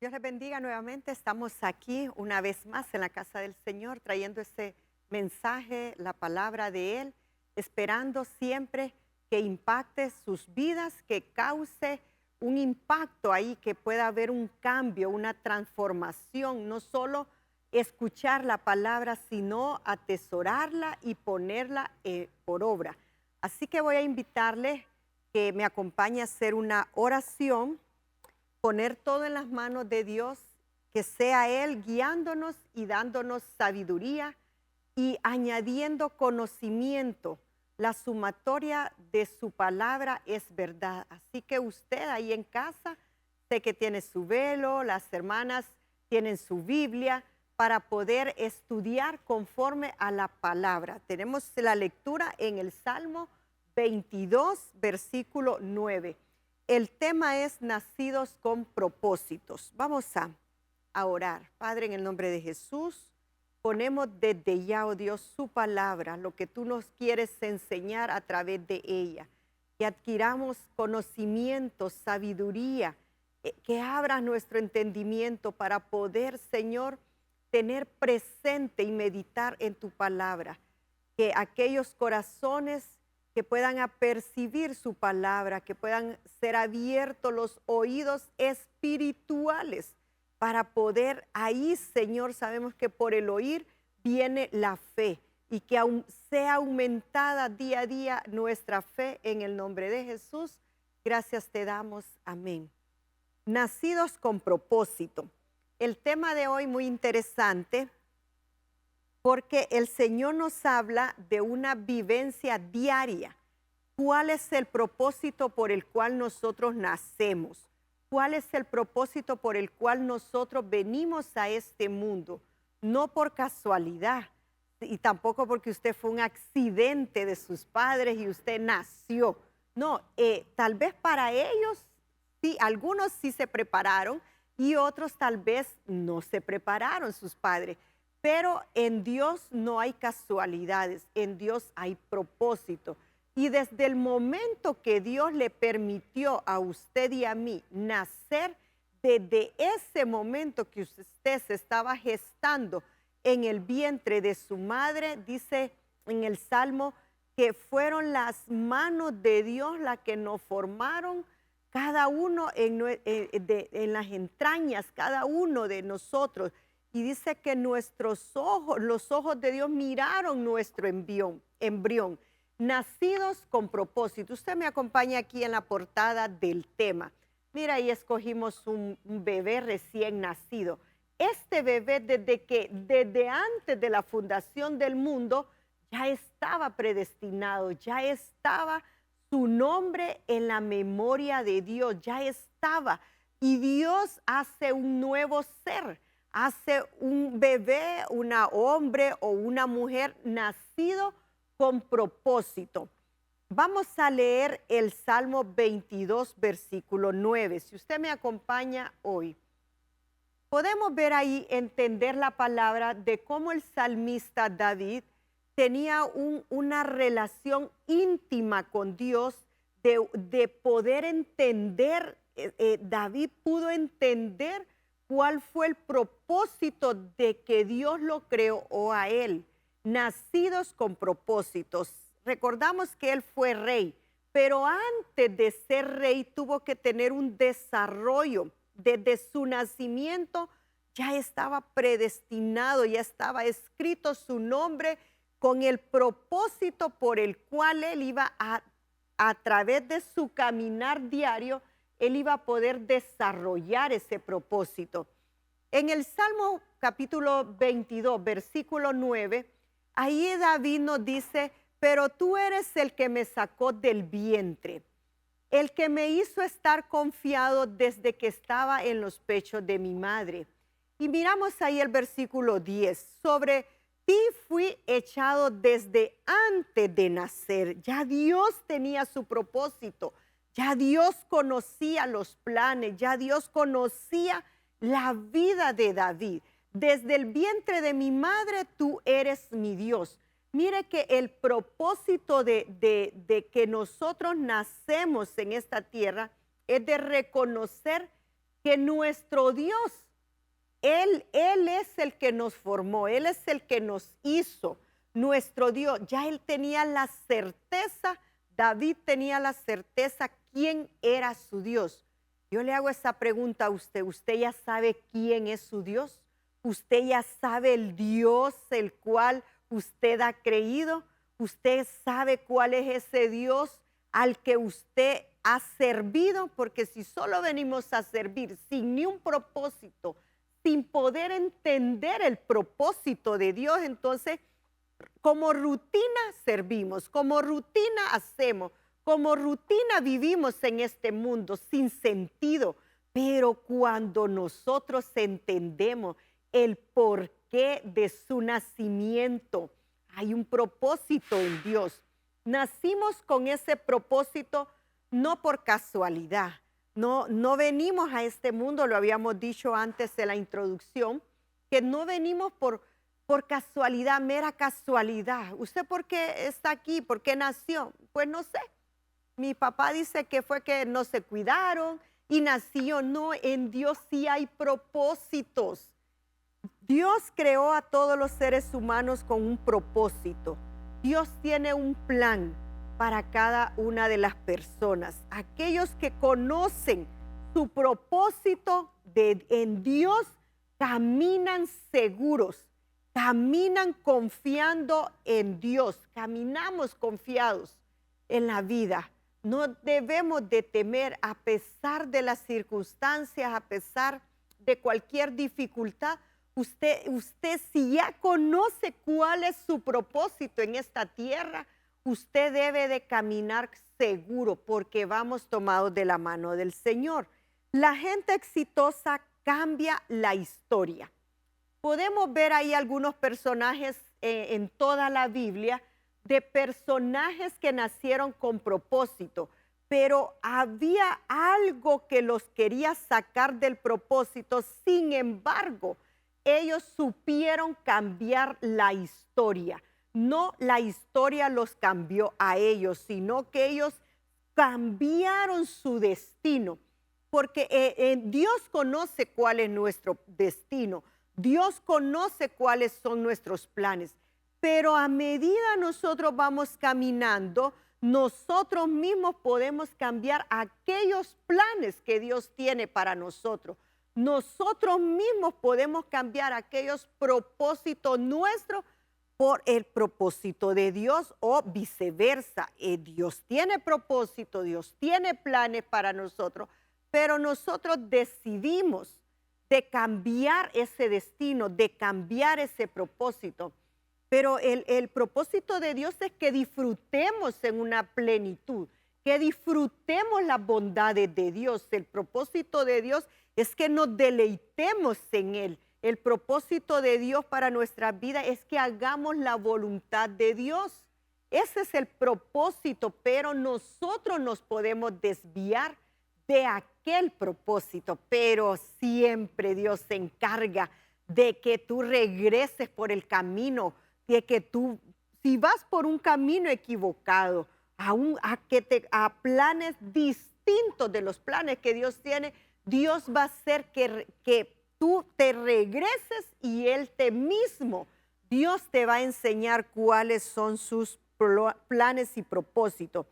Dios les bendiga nuevamente. Estamos aquí una vez más en la casa del Señor trayendo ese mensaje, la palabra de Él, esperando siempre que impacte sus vidas, que cause un impacto ahí, que pueda haber un cambio, una transformación, no solo escuchar la palabra, sino atesorarla y ponerla por obra. Así que voy a invitarle que me acompañe a hacer una oración, poner todo en las manos de Dios, que sea Él guiándonos y dándonos sabiduría y añadiendo conocimiento. La sumatoria de su palabra es verdad. Así que usted ahí en casa, sé que tiene su velo, las hermanas tienen su Biblia para poder estudiar conforme a la palabra. Tenemos la lectura en el Salmo 22, versículo 9. El tema es nacidos con propósitos. Vamos a orar. Padre, en el nombre de Jesús, ponemos desde ya, oh Dios, su palabra, lo que tú nos quieres enseñar a través de ella. Que adquiramos conocimiento, sabiduría, que abras nuestro entendimiento para poder, Señor, tener presente y meditar en tu palabra. Que aquellos corazones que puedan apercibir su palabra, que puedan ser abiertos los oídos espirituales para poder ahí, Señor, sabemos que por el oír viene la fe y que aún sea aumentada día a día nuestra fe en el nombre de Jesús. Gracias te damos. Amén. Nacidos con propósito. El tema de hoy muy interesante, porque el Señor nos habla de una vivencia diaria. ¿Cuál es el propósito por el cual nosotros nacemos? ¿Cuál es el propósito por el cual nosotros venimos a este mundo? No por casualidad y tampoco porque usted fue un accidente de sus padres y usted nació. No, tal vez para ellos, sí, algunos sí se prepararon y otros tal vez no se prepararon sus padres. Pero en Dios no hay casualidades, en Dios hay propósito. Y desde el momento que Dios le permitió a usted y a mí nacer, desde ese momento que usted se estaba gestando en el vientre de su madre, dice en el Salmo que fueron las manos de Dios las que nos formaron, cada uno en las entrañas, cada uno de nosotros. Y dice que nuestros ojos, los ojos de Dios miraron nuestro embrión, nacidos con propósito. Usted me acompaña aquí en la portada del tema. Mira, ahí escogimos un bebé recién nacido. Este bebé desde antes de la fundación del mundo ya estaba predestinado, ya estaba su nombre en la memoria de Dios, ya estaba. Y Dios hace un nuevo ser. Hace un bebé, una hombre o una mujer nacido con propósito. Vamos a leer el Salmo 22, versículo 9. Si usted me acompaña hoy, podemos ver ahí, entender la palabra de cómo el salmista David tenía una relación íntima con Dios, de poder entender, David pudo entender cuál fue el propósito de que Dios lo creó a él. Nacidos con propósitos. Recordamos que él fue rey, pero antes de ser rey tuvo que tener un desarrollo. Desde su nacimiento ya estaba predestinado, ya estaba escrito su nombre con el propósito por el cual él iba a través de su caminar diario, él iba a poder desarrollar ese propósito. En el Salmo capítulo 22, versículo 9, ahí David nos dice, pero tú eres el que me sacó del vientre, el que me hizo estar confiado desde que estaba en los pechos de mi madre. Y miramos ahí el versículo 10, sobre ti fui echado desde antes de nacer. Ya Dios tenía su propósito. Ya Dios conocía los planes, ya Dios conocía la vida de David. Desde el vientre de mi madre, tú eres mi Dios. Mire que el propósito de que nosotros nacemos en esta tierra es de reconocer que nuestro Dios, Él es el que nos formó, Él es el que nos hizo, nuestro Dios. Ya Él tenía la certeza, David tenía la certeza quién era su Dios. Yo le hago esa pregunta a usted. ¿Usted ya sabe quién es su Dios? ¿Usted ya sabe el Dios el cual usted ha creído? ¿Usted sabe cuál es ese Dios al que usted ha servido? Porque si solo venimos a servir sin ni un propósito, sin poder entender el propósito de Dios, entonces como rutina servimos, como rutina hacemos, como rutina vivimos en este mundo sin sentido. Pero cuando nosotros entendemos el porqué de su nacimiento, hay un propósito en Dios. Nacimos con ese propósito no por casualidad. No venimos a este mundo, lo habíamos dicho antes de la introducción, que no venimos por casualidad, mera casualidad. ¿Usted por qué está aquí? ¿Por qué nació? Pues no sé. Mi papá dice que fue que no se cuidaron y nació. No, en Dios sí hay propósitos. Dios creó a todos los seres humanos con un propósito. Dios tiene un plan para cada una de las personas. Aquellos que conocen su propósito en Dios caminan seguros, caminan confiando en Dios, caminamos confiados en la vida. No debemos de temer a pesar de las circunstancias, a pesar de cualquier dificultad. Usted si ya conoce cuál es su propósito en esta tierra, usted debe de caminar seguro porque vamos tomados de la mano del Señor. La gente exitosa cambia la historia. Podemos ver ahí algunos personajes en toda la Biblia, de personajes que nacieron con propósito, pero había algo que los quería sacar del propósito. Sin embargo, ellos supieron cambiar la historia. No la historia los cambió a ellos, sino que ellos cambiaron su destino, porque Dios conoce cuál es nuestro destino. Dios conoce cuáles son nuestros planes, pero a medida nosotros vamos caminando, nosotros mismos podemos cambiar aquellos planes que Dios tiene para nosotros. Nosotros mismos podemos cambiar aquellos propósitos nuestros por el propósito de Dios o viceversa. Dios tiene propósito, Dios tiene planes para nosotros, pero nosotros decidimos de cambiar ese destino, de cambiar ese propósito. Pero el propósito de Dios es que disfrutemos en una plenitud, que disfrutemos las bondades de Dios. El propósito de Dios es que nos deleitemos en Él. El propósito de Dios para nuestra vida es que hagamos la voluntad de Dios. Ese es el propósito, pero nosotros nos podemos desviar de aquel propósito, pero siempre Dios se encarga de que tú regreses por el camino, de que tú, si vas por un camino equivocado, a planes distintos de los planes que Dios tiene, Dios va a hacer que tú te regreses y Él mismo, Dios te va a enseñar cuáles son sus planes y propósitos.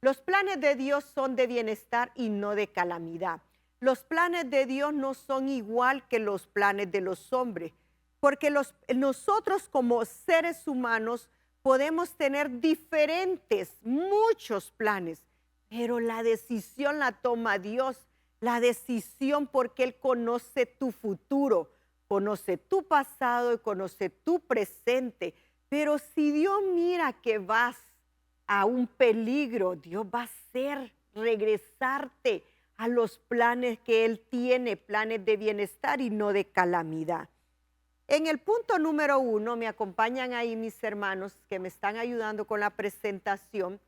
Los planes de Dios son de bienestar y no de calamidad. Los planes de Dios no son igual que los planes de los hombres, porque nosotros como seres humanos podemos tener diferentes, muchos planes, pero la decisión la toma Dios, la decisión porque Él conoce tu futuro, conoce tu pasado y conoce tu presente. Pero si Dios mira que vas a un peligro, Dios va a hacer regresarte a los planes que Él tiene, planes de bienestar y no de calamidad. En el punto número 1, me acompañan ahí mis hermanos que me están ayudando con la presentación,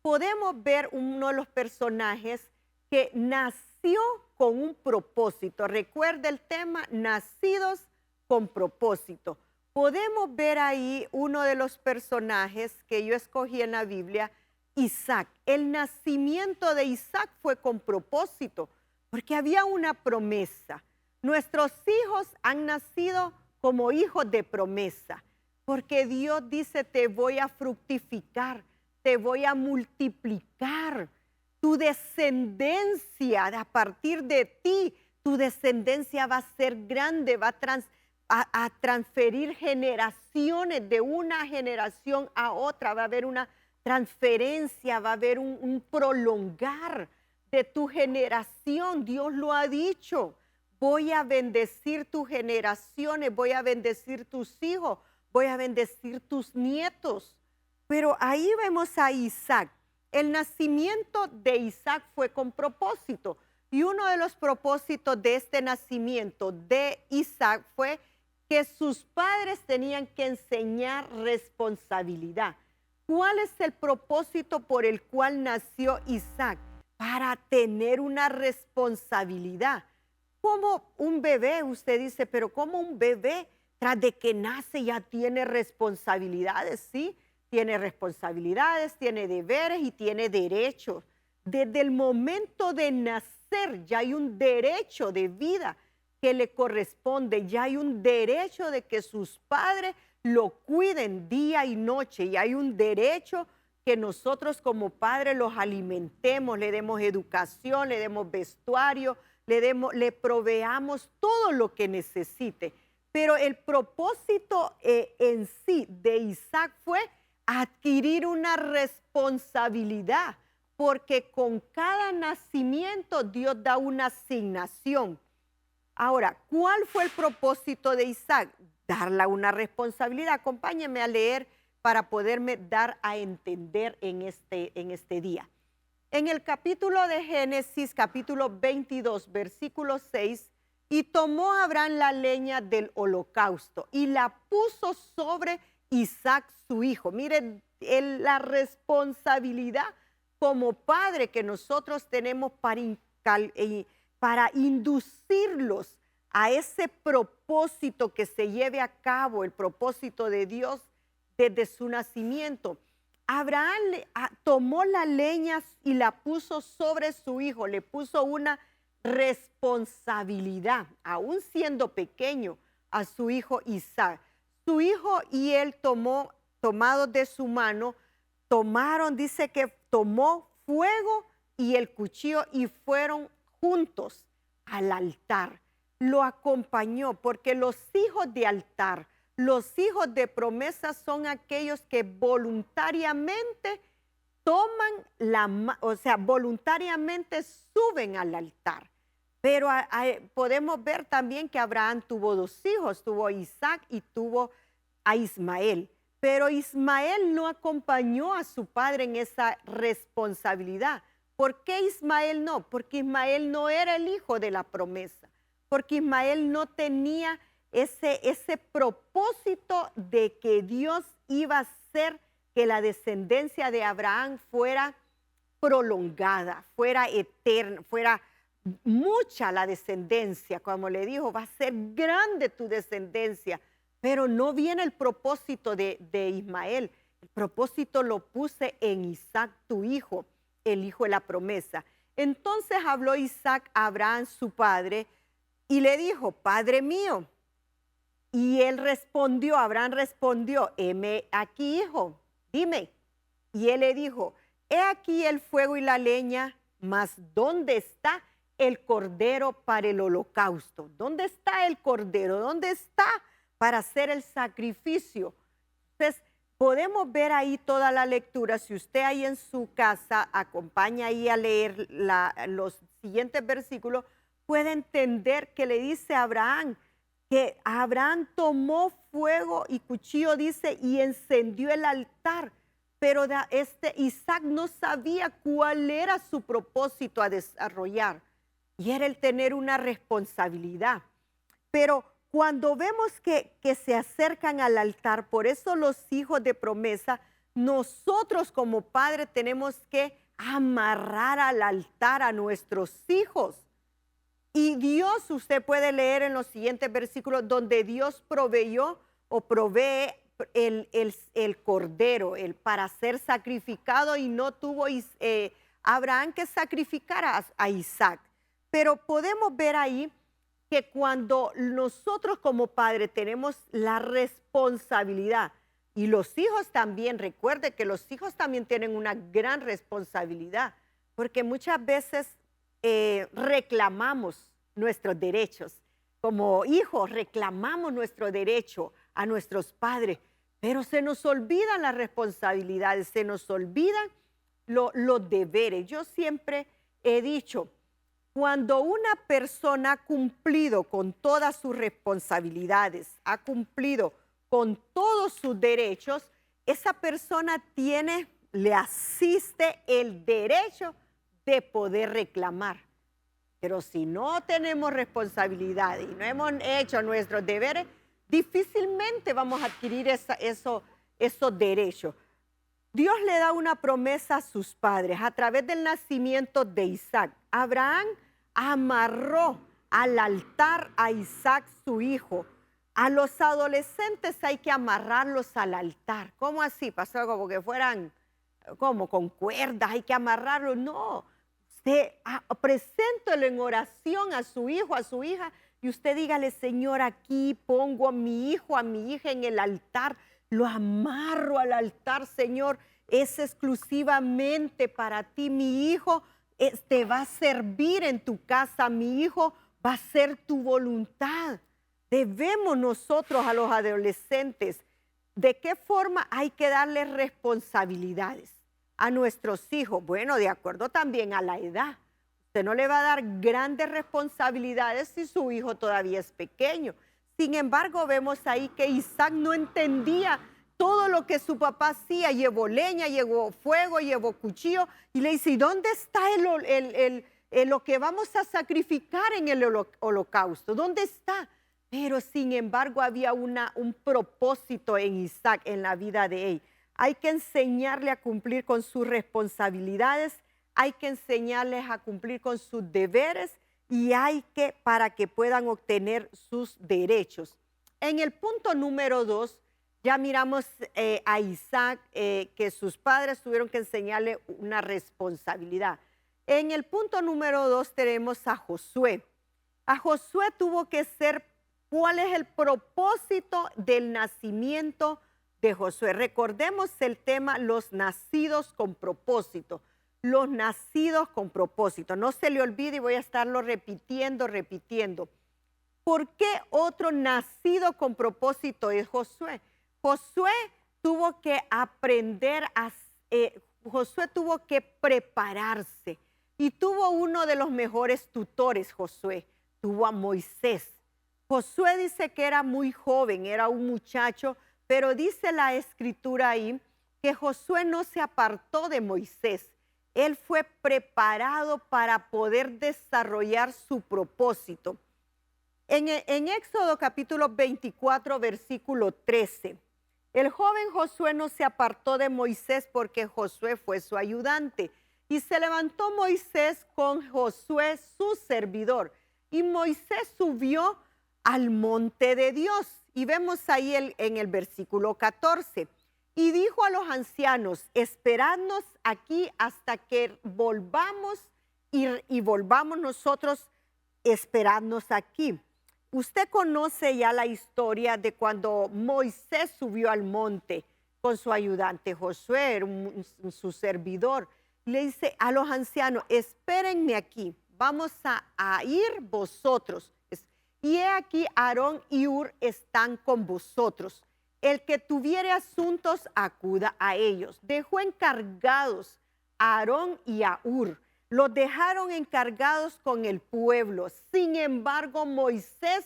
podemos ver uno de los personajes que nació con un propósito. Recuerda el tema, nacidos con propósito. Podemos ver ahí uno de los personajes que yo escogí en la Biblia, Isaac. El nacimiento de Isaac fue con propósito, porque había una promesa. Nuestros hijos han nacido como hijos de promesa, porque Dios dice, te voy a fructificar, te voy a multiplicar. Tu descendencia, a partir de ti, tu descendencia va a ser grande, va a transferir generaciones de una generación a otra, va a haber una transferencia, va a haber un prolongar de tu generación. Dios lo ha dicho. Voy a bendecir tus generaciones, voy a bendecir tus hijos, voy a bendecir tus nietos. Pero ahí vemos a Isaac. El nacimiento de Isaac fue con propósito. Y uno de los propósitos de este nacimiento de Isaac fue que sus padres tenían que enseñar responsabilidad. ¿Cuál es el propósito por el cual nació Isaac? Para tener una responsabilidad. Como un bebé, usted dice, pero como un bebé tras de que nace ya tiene responsabilidades, ¿sí? Tiene responsabilidades, tiene deberes y tiene derechos. Desde el momento de nacer ya hay un derecho de vida que le corresponde, ya hay un derecho de que sus padres lo cuiden día y noche, y hay un derecho que nosotros como padres los alimentemos, le demos educación, le demos vestuario, le proveamos todo lo que necesite. Pero el propósito en sí de Isaac fue adquirir una responsabilidad, porque con cada nacimiento Dios da una asignación. Ahora, ¿cuál fue el propósito de Isaac? Darle una responsabilidad. Acompáñenme a leer para poderme dar a entender en este día. En el capítulo de Génesis, capítulo 22, versículo 6, y tomó Abraham la leña del holocausto y la puso sobre Isaac su hijo. Miren la responsabilidad como padre que nosotros tenemos para inducirlos a ese propósito que se lleve a cabo, el propósito de Dios desde su nacimiento. Abraham tomó la leña y la puso sobre su hijo, le puso una responsabilidad, aún siendo pequeño, a su hijo Isaac. Su hijo y él tomado de su mano, dice que tomó fuego y el cuchillo y fueron juntos al altar. Lo acompañó, porque los hijos de altar, los hijos de promesa son aquellos que voluntariamente voluntariamente suben al altar. Pero podemos ver también que Abraham tuvo dos hijos, tuvo a Isaac y tuvo a Ismael. Pero Ismael no acompañó a su padre en esa responsabilidad. ¿Por qué Ismael no? Porque Ismael no era el hijo de la promesa. Porque Ismael no tenía ese propósito de que Dios iba a hacer que la descendencia de Abraham fuera prolongada, fuera eterna, fuera mucha la descendencia. Como le dijo, va a ser grande tu descendencia. Pero no viene el propósito de Ismael. El propósito lo puse en Isaac, tu hijo, el hijo de la promesa. Entonces habló Isaac a Abraham, su padre, y le dijo, Padre mío. Y él respondió, Abraham respondió, heme aquí, hijo, dime. Y él le dijo, he aquí el fuego y la leña, mas ¿dónde está el cordero para el holocausto? ¿Dónde está el cordero? ¿Dónde está para hacer el sacrificio? Entonces, podemos ver ahí toda la lectura. Si usted ahí en su casa acompaña ahí a leer los siguientes versículos, puede entender que le dice a Abraham, que Abraham tomó fuego y cuchillo, dice, y encendió el altar. Pero Isaac no sabía cuál era su propósito a desarrollar. Y era el tener una responsabilidad. Pero cuando vemos que se acercan al altar, por eso los hijos de promesa, nosotros como padres tenemos que amarrar al altar a nuestros hijos. Y Dios, usted puede leer en los siguientes versículos, donde Dios proveyó o provee el cordero para ser sacrificado, y no tuvo Abraham que sacrificar a Isaac. pero podemos ver ahí que cuando nosotros como padres tenemos la responsabilidad, y los hijos también, recuerde que los hijos también tienen una gran responsabilidad, porque muchas veces reclamamos nuestros derechos. Como hijos reclamamos nuestro derecho a nuestros padres, pero se nos olvidan las responsabilidades, se nos olvidan los deberes. Yo siempre he dicho, cuando una persona ha cumplido con todas sus responsabilidades, ha cumplido con todos sus derechos, esa persona le asiste el derecho de poder reclamar. Pero si no tenemos responsabilidad y no hemos hecho nuestros deberes, difícilmente vamos a adquirir esos derechos. Dios le da una promesa a sus padres a través del nacimiento de Isaac. Abraham amarró al altar a Isaac, su hijo. A los adolescentes hay que amarrarlos al altar. ¿Cómo así, pastor? Como que fueran, como con cuerdas, hay que amarrarlos. No, usted preséntelo en oración a su hijo, a su hija, y usted dígale, Señor, aquí pongo a mi hijo, a mi hija en el altar. Lo amarro al altar, Señor, es exclusivamente para ti. Mi hijo te va a servir en tu casa, mi hijo va a hacer tu voluntad. Debemos nosotros a los adolescentes, ¿de qué forma hay que darles responsabilidades a nuestros hijos? Bueno, de acuerdo también a la edad. Usted no le va a dar grandes responsabilidades si su hijo todavía es pequeño. Sin embargo, vemos ahí que Isaac no entendía todo lo que su papá hacía. Llevó leña, llevó fuego, llevó cuchillo. Y le dice, ¿y dónde está lo que vamos a sacrificar en el holocausto? ¿Dónde está? Pero sin embargo había un propósito en Isaac, en la vida de él. Hay que enseñarle a cumplir con sus responsabilidades, hay que enseñarles a cumplir con sus deberes y para que puedan obtener sus derechos. En el punto número 2, ya miramos a Isaac, que sus padres tuvieron que enseñarle una responsabilidad. En el punto número 2 tenemos a Josué. A Josué tuvo que ser, ¿cuál es el propósito del nacimiento de Josué? Recordemos el tema, los nacidos con propósito. Los nacidos con propósito. No se le olvide y voy a estarlo repitiendo. ¿Por qué otro nacido con propósito es Josué? Josué tuvo que Josué tuvo que prepararse y tuvo uno de los mejores tutores, Josué. Tuvo a Moisés. Josué dice que era muy joven, era un muchacho, pero dice la escritura ahí que Josué no se apartó de Moisés. Él fue preparado para poder desarrollar su propósito. En Éxodo capítulo 24, versículo 13, el joven Josué no se apartó de Moisés porque Josué fue su ayudante. Y se levantó Moisés con Josué, su servidor. Y Moisés subió al monte de Dios. Y vemos ahí en el versículo 14. Y dijo a los ancianos, esperadnos aquí hasta que volvamos y volvamos nosotros, esperadnos aquí. Usted conoce ya la historia de cuando Moisés subió al monte con su ayudante Josué, su servidor. Le dice a los ancianos, espérenme aquí, vamos a ir vosotros. Y he aquí Aarón y Hur están con vosotros. El que tuviere asuntos, acuda a ellos. Dejó encargados a Aarón y a Hur. Los dejaron encargados con el pueblo. Sin embargo, Moisés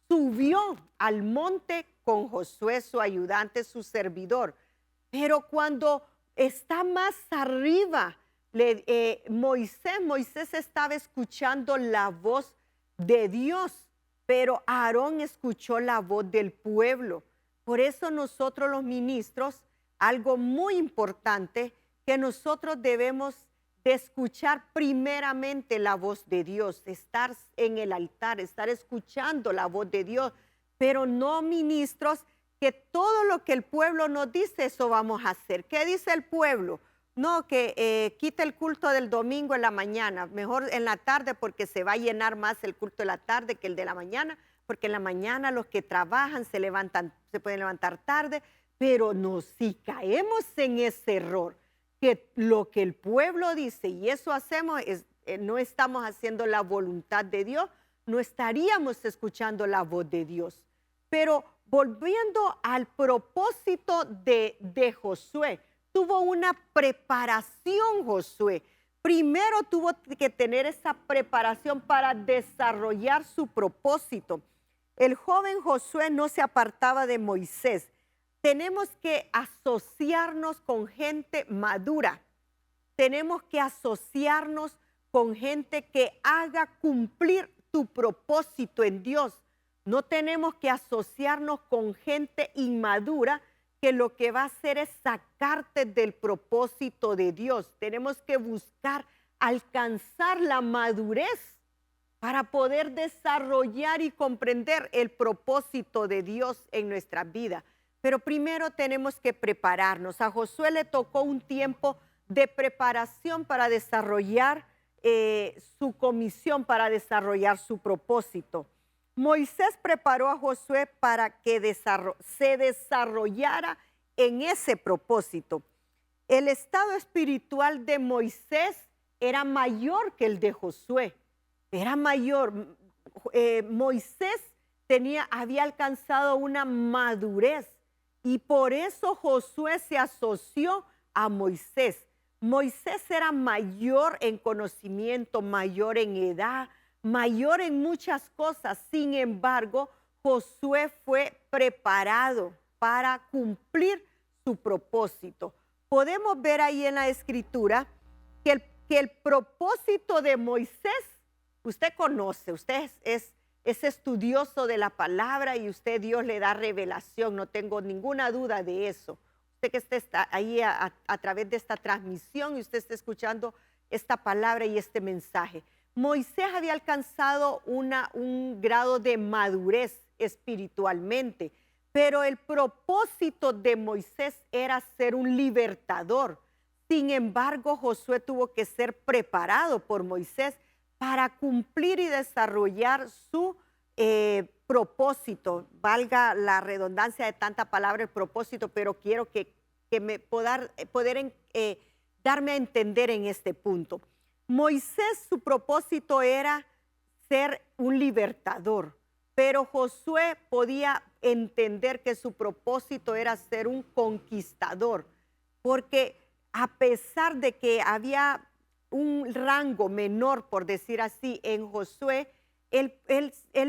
subió al monte con Josué, su ayudante, su servidor. Pero cuando está más arriba, Moisés estaba escuchando la voz de Dios, pero Aarón escuchó la voz del pueblo. Por eso nosotros los ministros, algo muy importante, que nosotros debemos de escuchar primeramente la voz de Dios, estar en el altar, estar escuchando la voz de Dios, pero no ministros que todo lo que el pueblo nos dice, eso vamos a hacer. ¿Qué dice el pueblo? no, que quite el culto del domingo en la mañana, mejor en la tarde porque se va a llenar más el culto de la tarde que el de la mañana, porque en la mañana los que trabajan se levantan, se pueden levantar tarde, pero no, si caemos en ese error, que lo que el pueblo dice y eso hacemos, no estamos haciendo la voluntad de Dios, no estaríamos escuchando la voz de Dios. Pero volviendo al propósito de Josué, tuvo una preparación Josué. Primero tuvo que tener esa preparación para desarrollar su propósito. El joven Josué no se apartaba de Moisés. Tenemos que asociarnos con gente madura. Tenemos que asociarnos con gente que haga cumplir tu propósito en Dios. No tenemos que asociarnos con gente inmadura que lo que va a hacer es sacarte del propósito de Dios. Tenemos que buscar alcanzar la madurez para poder desarrollar y comprender el propósito de Dios en nuestra vida. Pero primero tenemos que prepararnos. A Josué le tocó un tiempo de preparación para desarrollar su comisión, para desarrollar su propósito. Moisés preparó a Josué para que se desarrollara en ese propósito. El estado espiritual de Moisés era mayor que el de Josué. Era mayor. Moisés había alcanzado una madurez y por eso Josué se asoció a Moisés. Moisés era mayor en conocimiento, mayor en edad, mayor en muchas cosas. Sin embargo, Josué fue preparado para cumplir su propósito. Podemos ver ahí en la escritura que el propósito de Moisés, usted conoce, usted es estudioso de la palabra y Dios le da revelación, no tengo ninguna duda de eso. Usted que está ahí a través de esta transmisión y usted está escuchando esta palabra y este mensaje. Moisés había alcanzado un grado de madurez espiritualmente, pero el propósito de Moisés era ser un libertador. Sin embargo, Josué tuvo que ser preparado por Moisés para cumplir y desarrollar su propósito. Valga la redundancia de tanta palabra, el propósito, pero quiero que me poder darme a entender en este punto. Moisés, su propósito era ser un libertador, pero Josué podía entender que su propósito era ser un conquistador, porque a pesar de que había un rango menor, por decir así, en Josué, él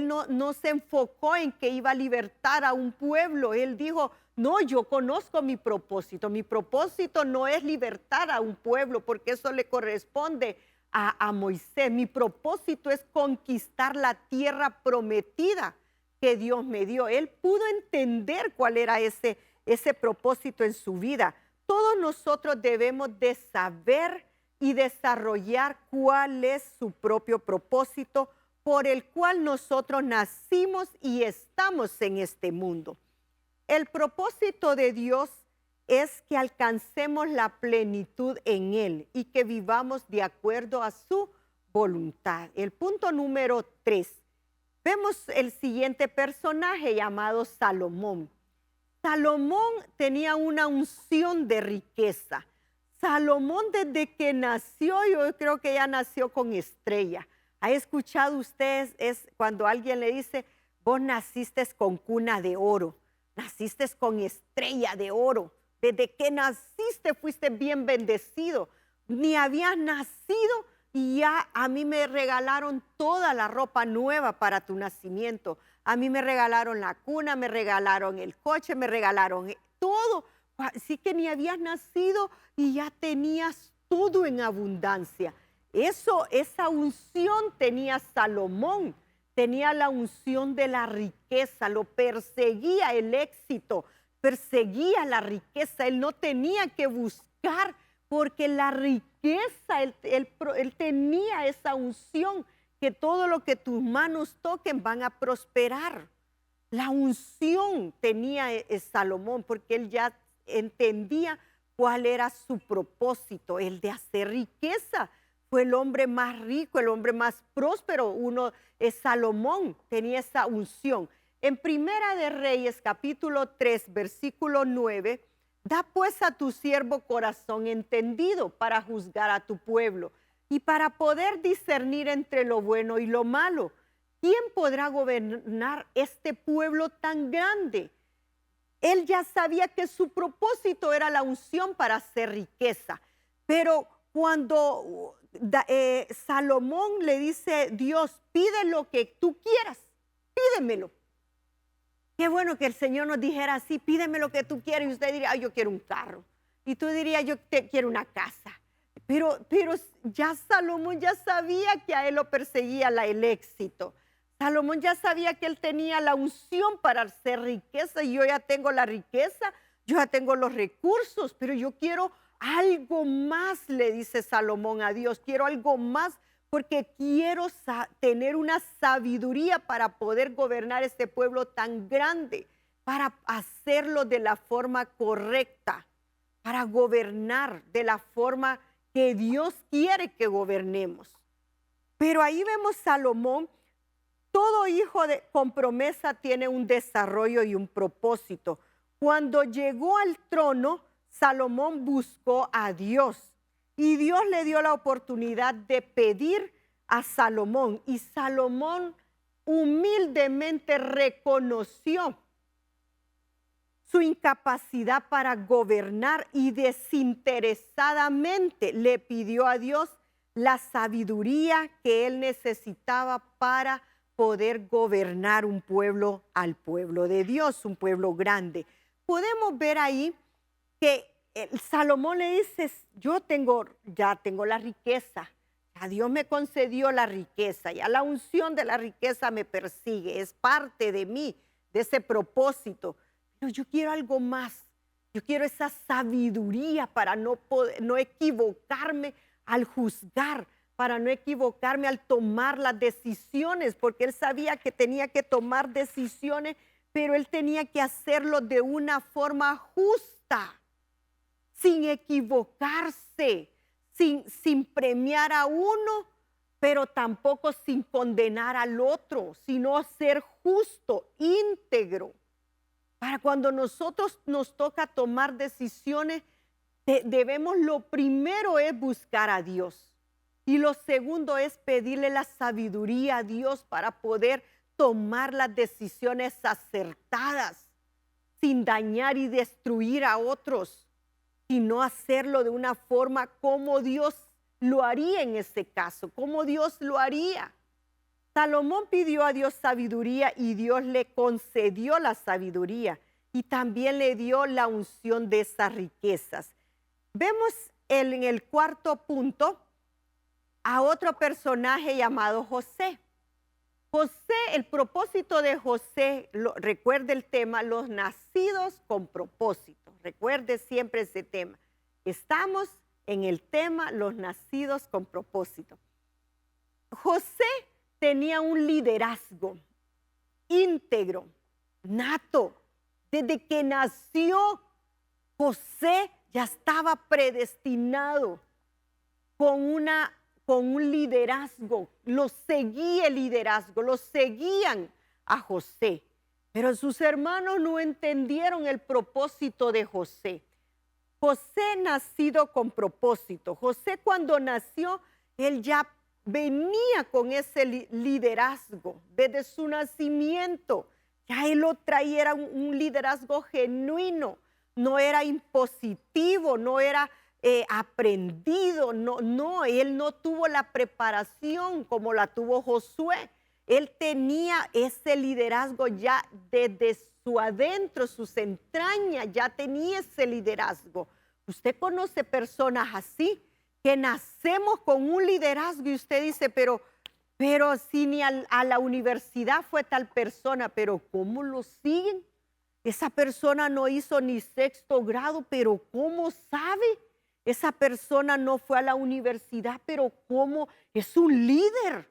no se enfocó en que iba a libertar a un pueblo. Él dijo, no, yo conozco mi propósito. Mi propósito no es libertar a un pueblo, porque eso le corresponde a Moisés. Mi propósito es conquistar la tierra prometida que Dios me dio. Él pudo entender cuál era ese propósito en su vida. Todos nosotros debemos de saber y desarrollar cuál es su propio propósito por el cual nosotros nacimos y estamos en este mundo. El propósito de Dios es que alcancemos la plenitud en Él y que vivamos de acuerdo a su voluntad. El punto número 3. Vemos el siguiente personaje llamado Salomón. Salomón tenía una unción de riqueza. Salomón desde que nació, yo creo que ya nació con estrella. ¿Ha escuchado ustedes cuando alguien le dice, vos naciste con cuna de oro, naciste con estrella de oro? Desde que naciste fuiste bien bendecido. Ni habías nacido y ya a mí me regalaron toda la ropa nueva para tu nacimiento. A mí me regalaron la cuna, me regalaron el coche, me regalaron todo. Así que ni habías nacido y ya tenías todo en abundancia. Esa unción tenía Salomón. Tenía la unción de la riqueza, lo perseguía el éxito, perseguía la riqueza. Él no tenía que buscar porque la riqueza, él tenía esa unción que todo lo que tus manos toquen van a prosperar. La unción tenía Salomón porque él ya entendía cuál era su propósito, el de hacer riqueza. Fue el hombre más rico, el hombre más próspero. Uno es Salomón, tenía esa unción. En Primera de Reyes, capítulo 3, versículo 9, da pues a tu siervo corazón entendido para juzgar a tu pueblo y para poder discernir entre lo bueno y lo malo. ¿Quién podrá gobernar este pueblo tan grande? Él ya sabía que su propósito era la unción para hacer riqueza, pero cuando Salomón le dice, Dios, pide lo que tú quieras, pídemelo. Qué bueno que el Señor nos dijera así, pídeme lo que tú quieras. Y usted diría, yo quiero un carro. Y tú dirías, quiero una casa. Pero ya Salomón ya sabía que a él lo perseguía el éxito. Salomón ya sabía que él tenía la unción para hacer riqueza. Y yo ya tengo la riqueza, yo ya tengo los recursos, pero yo quiero algo más, le dice Salomón a Dios. Quiero algo más porque quiero tener una sabiduría para poder gobernar este pueblo tan grande, para hacerlo de la forma correcta, para gobernar de la forma que Dios quiere que gobernemos. Pero ahí vemos Salomón, todo hijo con promesa tiene un desarrollo y un propósito. Cuando llegó al trono, Salomón buscó a Dios y Dios le dio la oportunidad de pedir a Salomón y Salomón humildemente reconoció su incapacidad para gobernar y desinteresadamente le pidió a Dios la sabiduría que él necesitaba para poder gobernar un pueblo al pueblo de Dios, un pueblo grande. Podemos ver ahí que Salomón le dice, ya tengo la riqueza, ya Dios me concedió la riqueza, ya la unción de la riqueza me persigue, es parte de mí, de ese propósito. Pero yo quiero algo más, yo quiero esa sabiduría para no equivocarme al juzgar, para no equivocarme al tomar las decisiones, porque él sabía que tenía que tomar decisiones, pero él tenía que hacerlo de una forma justa, sin equivocarse, sin premiar a uno, pero tampoco sin condenar al otro, sino ser justo, íntegro. Para cuando nosotros nos toca tomar decisiones, debemos, lo primero es buscar a Dios. Y lo segundo es pedirle la sabiduría a Dios para poder tomar las decisiones acertadas, sin dañar y destruir a otros, sino hacerlo de una forma como Dios lo haría en ese caso, como Dios lo haría. Salomón pidió a Dios sabiduría y Dios le concedió la sabiduría y también le dio la unción de esas riquezas. Vemos en el cuarto punto a otro personaje llamado José. José, el propósito de José, recuerde el tema, los nacidos con propósito. Recuerde siempre ese tema. Estamos en el tema, los nacidos con propósito. José tenía un liderazgo íntegro, nato. Desde que nació, José ya estaba predestinado con un liderazgo. Lo seguía el liderazgo, lo seguían a José. Pero sus hermanos no entendieron el propósito de José. José nacido con propósito. José cuando nació, él ya venía con ese liderazgo desde su nacimiento. Ya él lo traía, era un liderazgo genuino, no era impositivo, no era aprendido, él no tuvo la preparación como la tuvo Josué. Él tenía ese liderazgo ya desde su adentro, sus entrañas, ya tenía ese liderazgo. Usted conoce personas así, que nacemos con un liderazgo y usted dice, pero si ni a la universidad fue tal persona, pero ¿cómo lo siguen? Esa persona no hizo ni sexto grado, pero ¿cómo sabe? Esa persona no fue a la universidad, pero ¿cómo? Es un líder.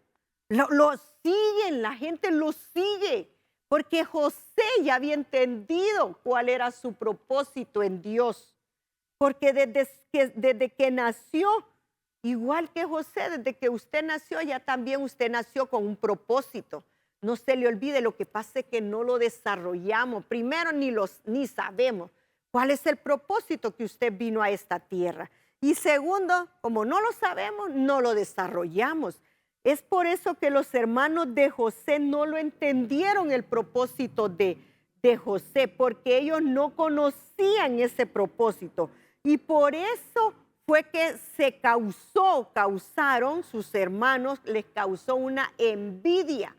Lo siguen, la gente lo sigue, porque José ya había entendido cuál era su propósito en Dios. porque desde que nació, igual que José, desde que usted nació, ya también usted nació con un propósito. No se le olvide, lo que pasa es que no lo desarrollamos. Primero, ni sabemos cuál es el propósito que usted vino a esta tierra. Y segundo, como no lo sabemos, no lo desarrollamos. Es por eso que los hermanos de José no lo entendieron el propósito de José, porque ellos no conocían ese propósito. Y por eso fue que causaron sus hermanos, les causó una envidia.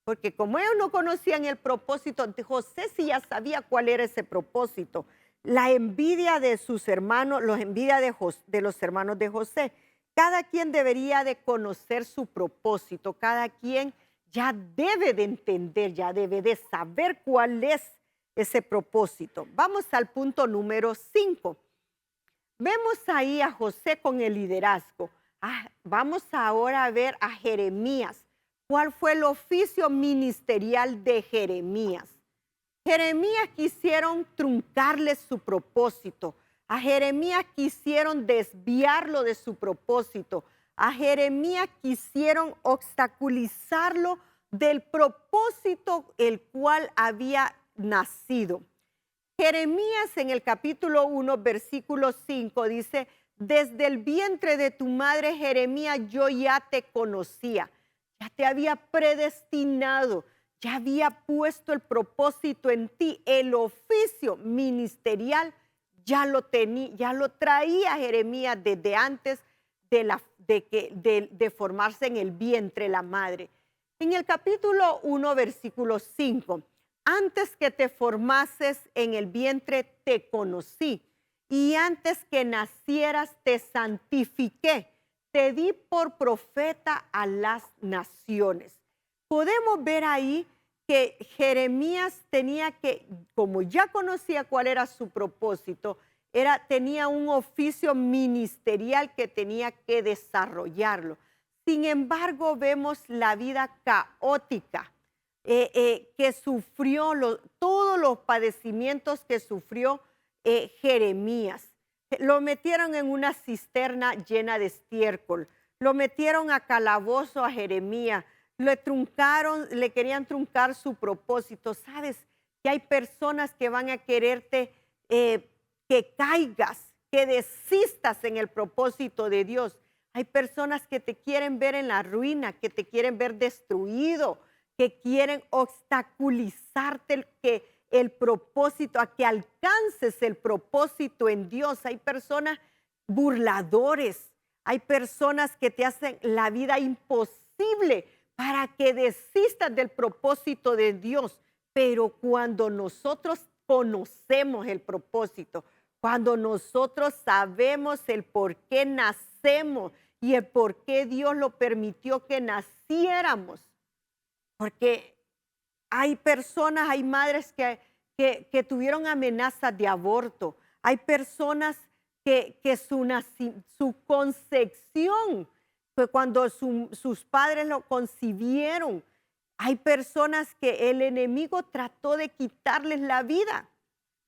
Porque como ellos no conocían el propósito, José sí ya sabía cuál era ese propósito. La envidia de sus hermanos, la envidia de los hermanos de José. Cada quien debería de conocer su propósito. Cada quien ya debe de entender, ya debe de saber cuál es ese propósito. Vamos al punto número 5. Vemos ahí a José con el liderazgo. Vamos ahora a ver a Jeremías. ¿Cuál fue el oficio ministerial de Jeremías? Jeremías quisieron truncarle su propósito. A Jeremías quisieron desviarlo de su propósito. A Jeremías quisieron obstaculizarlo del propósito el cual había nacido. Jeremías en el capítulo 1, versículo 5 dice, desde el vientre de tu madre, Jeremías, yo ya te conocía, ya te había predestinado, ya había puesto el propósito en ti, el oficio ministerial ya lo traía Jeremías desde antes de formarse en el vientre la madre. En el capítulo 1, versículo 5, antes que te formases en el vientre te conocí, y antes que nacieras te santifiqué, te di por profeta a las naciones. Podemos ver ahí que Jeremías tenía que, como ya conocía cuál era su propósito, tenía un oficio ministerial que tenía que desarrollarlo. Sin embargo, vemos la vida caótica que sufrió, todos los padecimientos que sufrió Jeremías. Lo metieron en una cisterna llena de estiércol, lo metieron a calabozo a Jeremías, le querían truncar su propósito. Sabes que hay personas que van a quererte que caigas, que desistas en el propósito de Dios. Hay personas que te quieren ver en la ruina, que te quieren ver destruido, que quieren obstaculizarte el propósito, a que alcances el propósito en Dios. Hay personas burladores, hay personas que te hacen la vida imposible para que desistas del propósito de Dios. Pero cuando nosotros conocemos el propósito, cuando nosotros sabemos el por qué nacemos y el por qué Dios lo permitió que naciéramos, porque hay personas, hay madres que tuvieron amenazas de aborto, hay personas que su concepción fue cuando sus padres lo concibieron. Hay personas que el enemigo trató de quitarles la vida.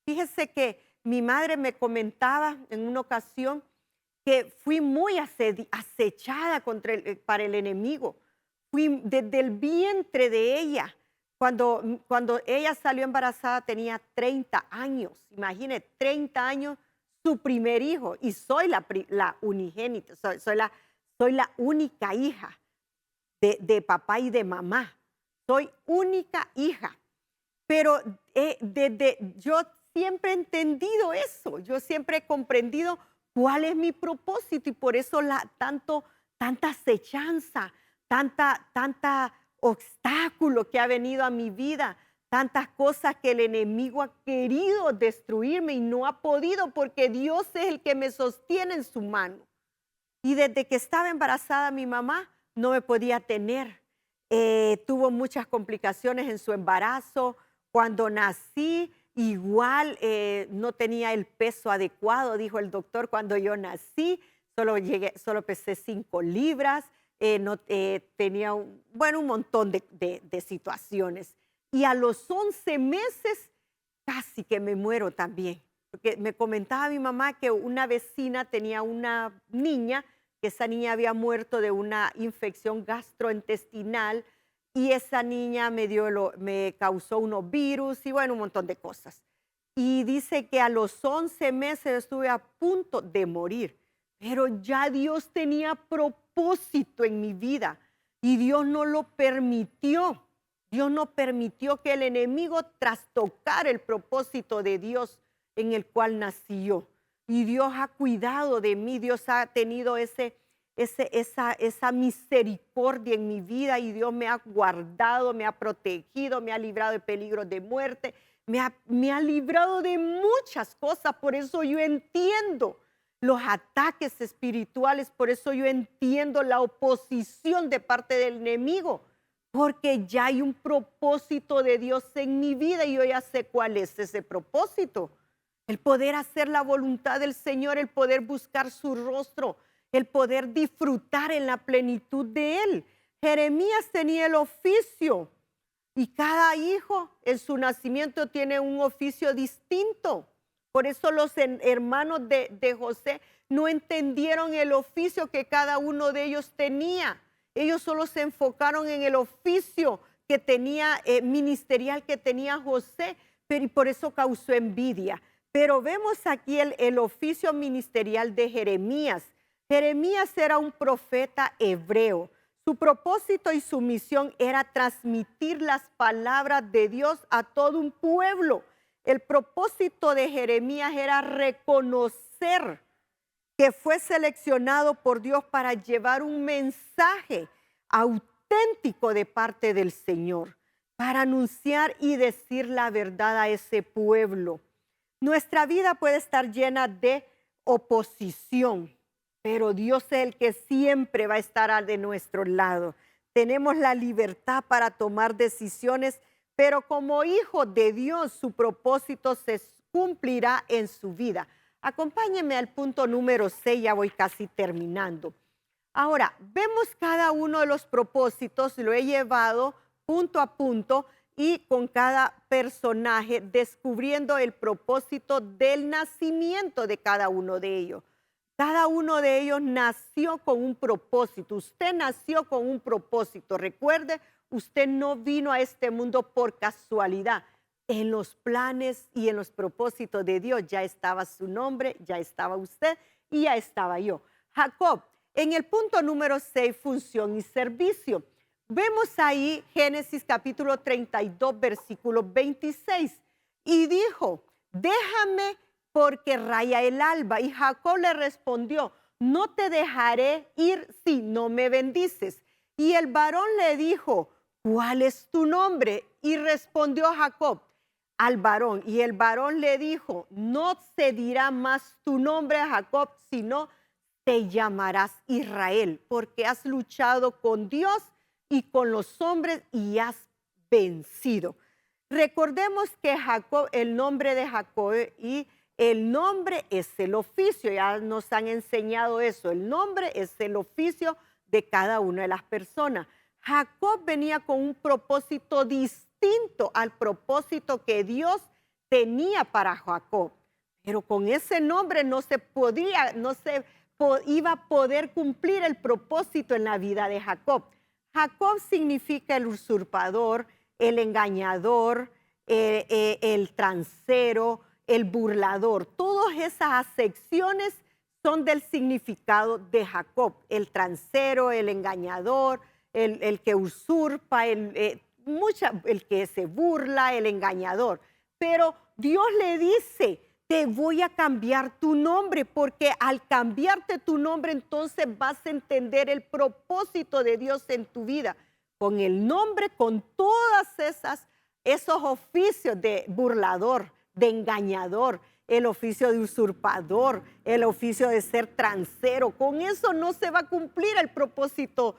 Fíjese que mi madre me comentaba en una ocasión que fui muy acechada para el enemigo. Fui desde el vientre de ella. Cuando ella salió embarazada tenía 30 años. Imagine, 30 años, su primer hijo. Y soy la unigénita, soy la única hija de papá y de mamá. Soy única hija. Pero yo siempre he entendido eso. Yo siempre he comprendido cuál es mi propósito y por eso tanta acechanza, tanta obstáculo que ha venido a mi vida, tantas cosas que el enemigo ha querido destruirme y no ha podido, porque Dios es el que me sostiene en su mano. Y desde que estaba embarazada mi mamá no me podía tener. Tuvo muchas complicaciones en su embarazo. Cuando nací, igual no tenía el peso adecuado, dijo el doctor. Cuando yo nací, solo pesé 5 libras. Tenía un montón de situaciones. Y a los 11 meses casi que me muero también. Porque me comentaba mi mamá que una vecina tenía una niña, que esa niña había muerto de una infección gastrointestinal y esa niña me causó unos virus y bueno, un montón de cosas. Y dice que a los 11 meses estuve a punto de morir, pero ya Dios tenía propósito en mi vida y Dios no lo permitió. Dios no permitió que el enemigo trastocara el propósito de Dios en el cual nací yo. Y Dios ha cuidado de mí, Dios ha tenido esa misericordia en mi vida y Dios me ha guardado, me ha protegido, me ha librado de peligros de muerte, me ha librado de muchas cosas. Por eso yo entiendo los ataques espirituales, por eso yo entiendo la oposición de parte del enemigo, porque ya hay un propósito de Dios en mi vida y yo ya sé cuál es ese propósito. El poder hacer la voluntad del Señor, el poder buscar su rostro, el poder disfrutar en la plenitud de Él. Jeremías tenía el oficio y cada hijo en su nacimiento tiene un oficio distinto. Por eso los hermanos de José no entendieron el oficio que cada uno de ellos tenía. Ellos solo se enfocaron en el oficio que tenía, ministerial que tenía José, pero y por eso causó envidia. Pero vemos aquí el oficio ministerial de Jeremías. Jeremías era un profeta hebreo. Su propósito y su misión era transmitir las palabras de Dios a todo un pueblo. El propósito de Jeremías era reconocer que fue seleccionado por Dios para llevar un mensaje auténtico de parte del Señor, para anunciar y decir la verdad a ese pueblo. Nuestra vida puede estar llena de oposición, pero Dios es el que siempre va a estar de nuestro lado. Tenemos la libertad para tomar decisiones, pero como hijo de Dios, su propósito se cumplirá en su vida. Acompáñenme al punto número 6, ya voy casi terminando. Ahora, vemos cada uno de los propósitos, lo he llevado punto a punto y con cada personaje descubriendo el propósito del nacimiento de cada uno de ellos. Cada uno de ellos nació con un propósito. Usted nació con un propósito. Recuerde, usted no vino a este mundo por casualidad. En los planes y en los propósitos de Dios ya estaba su nombre, ya estaba usted y ya estaba yo. Jacob, en el punto número 6, función y servicio. Vemos ahí Génesis capítulo 32, versículo 26. Y dijo, déjame porque raya el alba. Y Jacob le respondió, no te dejaré ir si no me bendices. Y el varón le dijo, ¿cuál es tu nombre? Y respondió Jacob al varón. Y el varón le dijo, no se dirá más tu nombre a Jacob, sino te llamarás Israel, porque has luchado con Dios y con los hombres y has vencido. Recordemos que Jacob, el nombre de Jacob y el nombre es el oficio, ya nos han enseñado eso, el nombre es el oficio de cada una de las personas. Jacob venía con un propósito distinto al propósito que Dios tenía para Jacob, pero con ese nombre no se iba a poder cumplir el propósito en la vida de Jacob. Jacob significa el usurpador, el engañador, el transero, el burlador. Todas esas acepciones son del significado de Jacob. El transero, el engañador, el que usurpa, el que se burla, el engañador. Pero Dios le dice, te voy a cambiar tu nombre, porque al cambiarte tu nombre, entonces vas a entender el propósito de Dios en tu vida. Con el nombre, con todas esos oficios de burlador, de engañador, el oficio de usurpador, el oficio de ser transero. Con eso no se va a cumplir el propósito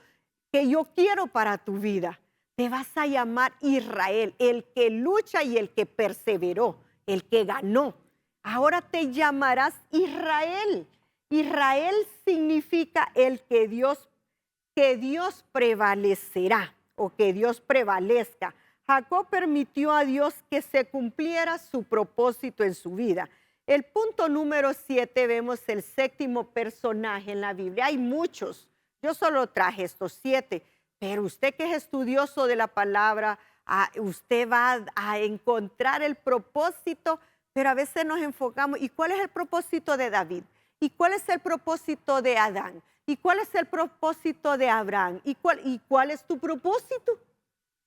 que yo quiero para tu vida. Te vas a llamar Israel, el que lucha y el que perseveró, el que ganó. Ahora te llamarás Israel. Israel significa el que Dios prevalecerá o que Dios prevalezca. Jacob permitió a Dios que se cumpliera su propósito en su vida. El punto número 7, vemos el séptimo personaje en la Biblia. Hay muchos, yo solo traje estos 7, pero usted que es estudioso de la palabra, usted va a encontrar el propósito, pero a veces nos enfocamos. ¿Y cuál es el propósito de David? ¿Y cuál es el propósito de Adán? ¿Y cuál es el propósito de Abraham? ¿Y cuál es tu propósito?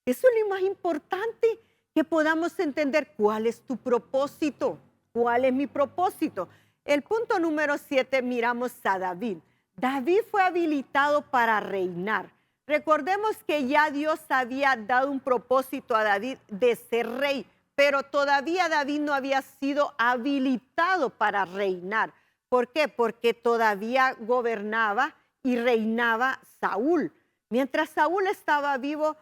Eso es lo más importante, que podamos entender cuál es tu propósito, cuál es mi propósito. El punto número 7, miramos a David. David fue habilitado para reinar. Recordemos que ya Dios había dado un propósito a David de ser rey, pero todavía David no había sido habilitado para reinar. ¿Por qué? Porque todavía gobernaba y reinaba Saúl. Mientras Saúl estaba vivo,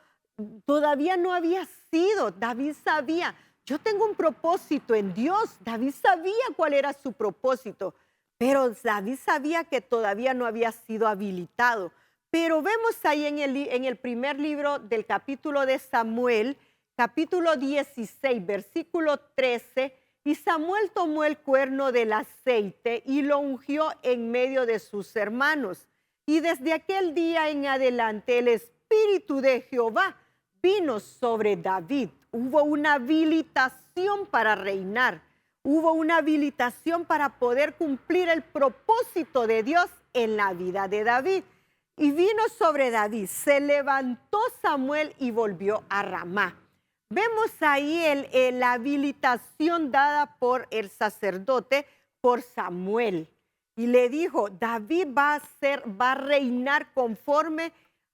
todavía no había sido. David sabía, yo tengo un propósito en Dios. David sabía cuál era su propósito, pero David sabía que todavía no había sido habilitado. Pero vemos ahí en el primer libro del capítulo de Samuel, capítulo 16, versículo 13, y Samuel tomó el cuerno del aceite y lo ungió en medio de sus hermanos. Y desde aquel día en adelante el Espíritu de Jehová vino sobre David. Hubo una habilitación para reinar. Hubo una habilitación para poder cumplir el propósito de Dios en la vida de David. Y vino sobre David. Se levantó Samuel y volvió a Ramá. Vemos ahí la habilitación dada por el sacerdote, por Samuel. Y le dijo, David va a reinar conforme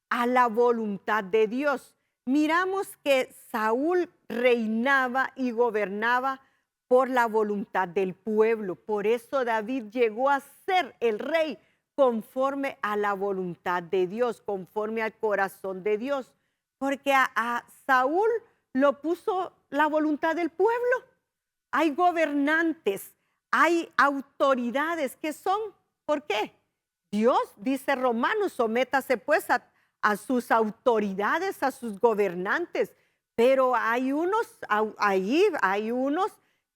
a la voluntad de Dios. Miramos que Saúl reinaba y gobernaba por la voluntad del pueblo. Por eso David llegó a ser el rey conforme a la voluntad de Dios, conforme al corazón de Dios. Porque a Saúl lo puso la voluntad del pueblo. Hay gobernantes, hay autoridades que son, ¿por qué? Dios, dice Romanos, sométase pues a sus autoridades, a sus gobernantes. Pero hay unos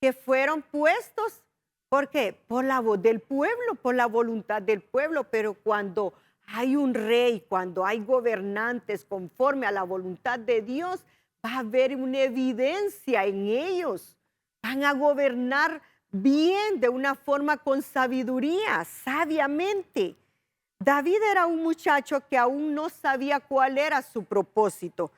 que fueron puestos, ¿por qué? Por la voz del pueblo, por la voluntad del pueblo. Pero cuando hay un rey, cuando hay gobernantes conforme a la voluntad de Dios, va a haber una evidencia en ellos. Van a gobernar bien, de una forma con sabiduría, sabiamente. David era un muchacho que aún no sabía cuál era su propósito.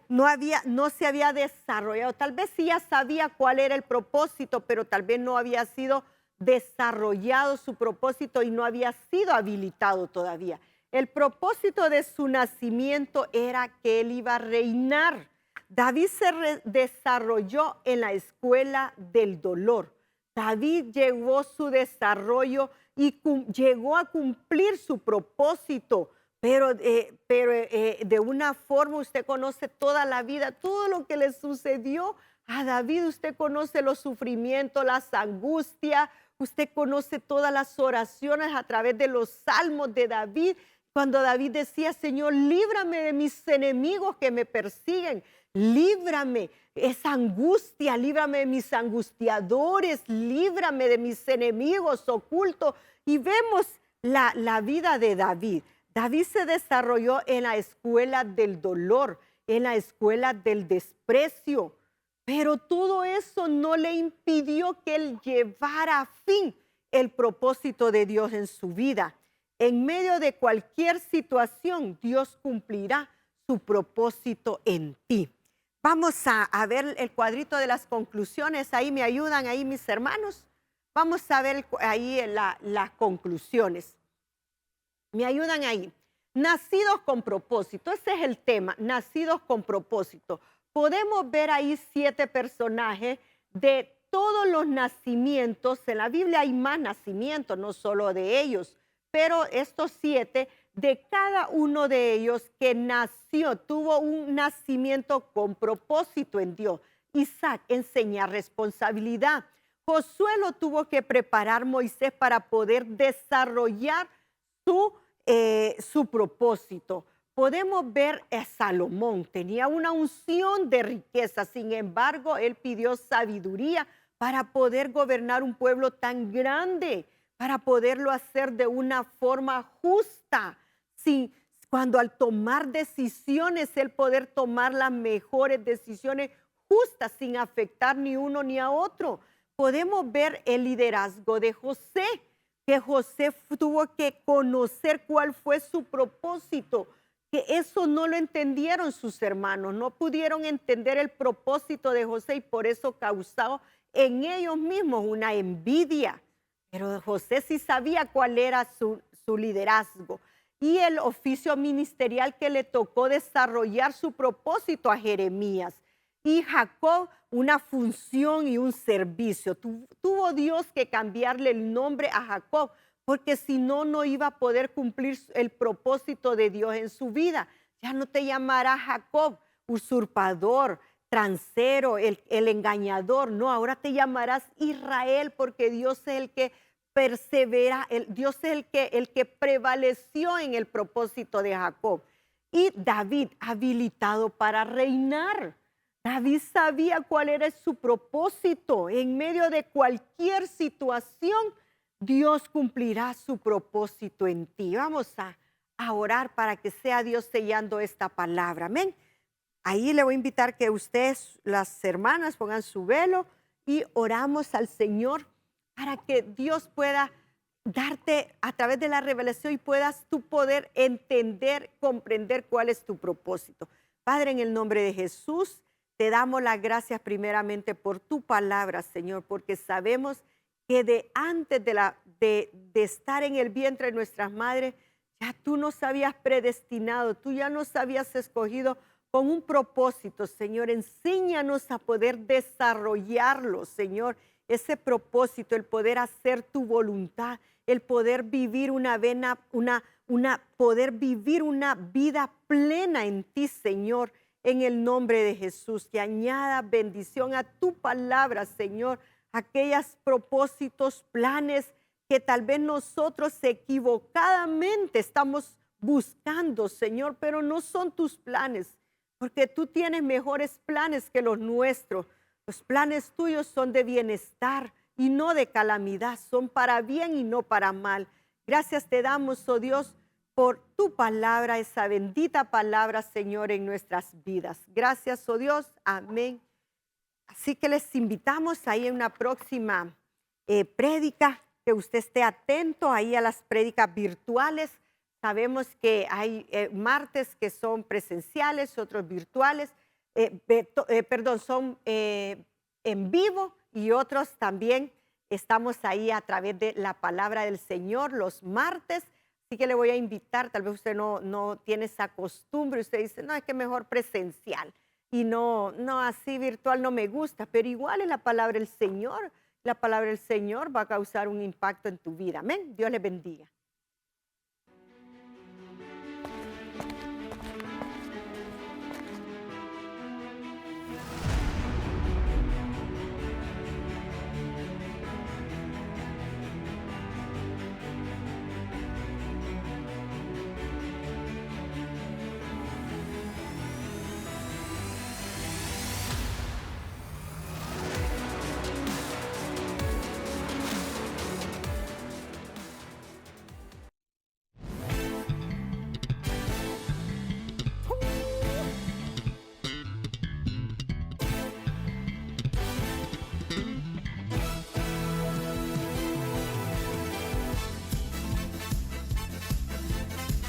No se había desarrollado. Tal vez sí ya sabía cuál era el propósito, pero tal vez no había sido desarrollado su propósito y no había sido habilitado todavía. El propósito de su nacimiento era que él iba a reinar. David se desarrolló en la escuela del dolor. David llegó su desarrollo y llegó a cumplir su propósito, pero de una forma. Usted conoce toda la vida, todo lo que le sucedió a David. Usted conoce los sufrimientos, las angustias, usted conoce todas las oraciones a través de los salmos de David, cuando David decía, Señor, líbrame de mis enemigos que me persiguen. Líbrame esa angustia, líbrame de mis angustiadores, líbrame de mis enemigos ocultos. Y vemos la vida de David. David se desarrolló en la escuela del dolor, en la escuela del desprecio. Pero todo eso no le impidió que él llevara a fin el propósito de Dios en su vida. En medio de cualquier situación, Dios cumplirá su propósito en ti. Vamos a ver el cuadrito de las conclusiones. Ahí me ayudan, ahí mis hermanos. Vamos a ver ahí las conclusiones. Me ayudan ahí. Nacidos con propósito. Ese es el tema, nacidos con propósito. Podemos ver ahí 7 personajes de todos los nacimientos. En la Biblia hay más nacimientos, no solo de ellos, pero estos 7, de cada uno de ellos que nació, tuvo un nacimiento con propósito en Dios. Isaac enseña responsabilidad. Josué lo tuvo que preparar Moisés para poder desarrollar su propósito. Podemos ver a Salomón, tenía una unción de riqueza, sin embargo, él pidió sabiduría para poder gobernar un pueblo tan grande, para poderlo hacer de una forma justa. Sí, cuando al tomar decisiones, Él poder tomar las mejores decisiones justas sin afectar ni uno ni a otro. Podemos ver el liderazgo de José, que José tuvo que conocer cuál fue su propósito, que eso no lo entendieron sus hermanos, no pudieron entender el propósito de José y por eso causó en ellos mismos una envidia. Pero José sí sabía cuál era su liderazgo y el oficio ministerial que le tocó desarrollar su propósito a Jeremías. Y Jacob una función y un servicio. Tuvo Dios que cambiarle el nombre a Jacob, porque si no, no iba a poder cumplir el propósito de Dios en su vida. Ya no te llamará Jacob, usurpador, transero, el engañador. No, ahora te llamarás Israel, porque Dios es el que persevera, Dios es el que prevaleció en el propósito de Jacob. Y David, habilitado para reinar. David sabía cuál era su propósito. En medio de cualquier situación, Dios cumplirá su propósito en ti. Vamos a orar para que sea Dios sellando esta palabra. Amén. Ahí le voy a invitar que ustedes, las hermanas, pongan su velo y oramos al Señor para que Dios pueda darte a través de la revelación y puedas tú poder entender, comprender cuál es tu propósito. Padre, en el nombre de Jesús, te damos las gracias primeramente por tu palabra, Señor, porque sabemos que de antes de estar en el vientre de nuestras madres, ya tú nos habías predestinado, tú ya nos habías escogido con un propósito, Señor. Enséñanos a poder desarrollarlo, Señor, ese propósito, el poder hacer tu voluntad, el poder vivir poder vivir una vida plena en ti, Señor. En el nombre de Jesús, que añada bendición a tu palabra, Señor, aquellos propósitos, planes que tal vez nosotros equivocadamente estamos buscando, Señor, pero no son tus planes, porque tú tienes mejores planes que los nuestros. Los planes tuyos son de bienestar y no de calamidad, son para bien y no para mal. Gracias te damos, oh Dios, por tu palabra, esa bendita palabra, Señor, en nuestras vidas. Gracias, oh Dios. Amén. Así que les invitamos ahí en una próxima prédica, que usted esté atento ahí a las prédicas virtuales. Sabemos que hay martes que son presenciales, otros virtuales, son en vivo y otros también estamos ahí a través de la palabra del Señor los martes. Así que le voy a invitar, tal vez usted no tiene esa costumbre, usted dice, no, es que mejor presencial y no así virtual no me gusta, pero igual es la palabra del Señor va a causar un impacto en tu vida. Amén. Dios les bendiga.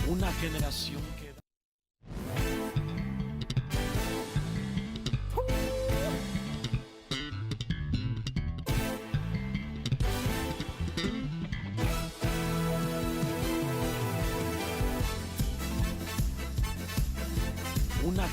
Una generación que una